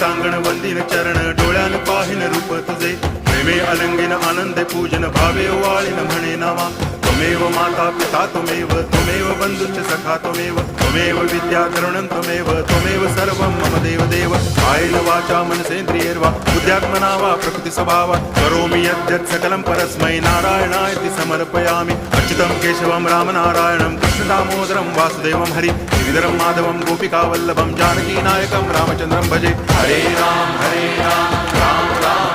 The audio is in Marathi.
सांगण वंदिन चरण डोळ्यान पाहिन रूप तुझे प्रेमे अलंगिन आनंदे पूजन भावे वाळीन म्हणे नामा त्वमेव माता पिता त्वमेव बंधुश्च सखा त्वमेव विद्या तरुणं त्वमेव सर्वं मम देव कायेन वाचा मनसेन्द्रियैर्वा बुद्ध्यात्मना वा प्रकृति स्वभावात् करोमि यद्यत् सकलं परस्मै नारायणायति समर्पयामि अच्युतं केशवं रामनारायणं कृष्णदामोदरं वासुदेवं हरि गिरिधरं माधवं गोपिकावल्लभं जानकीनायकं रामचन्द्रं भजे हरे राम राम राम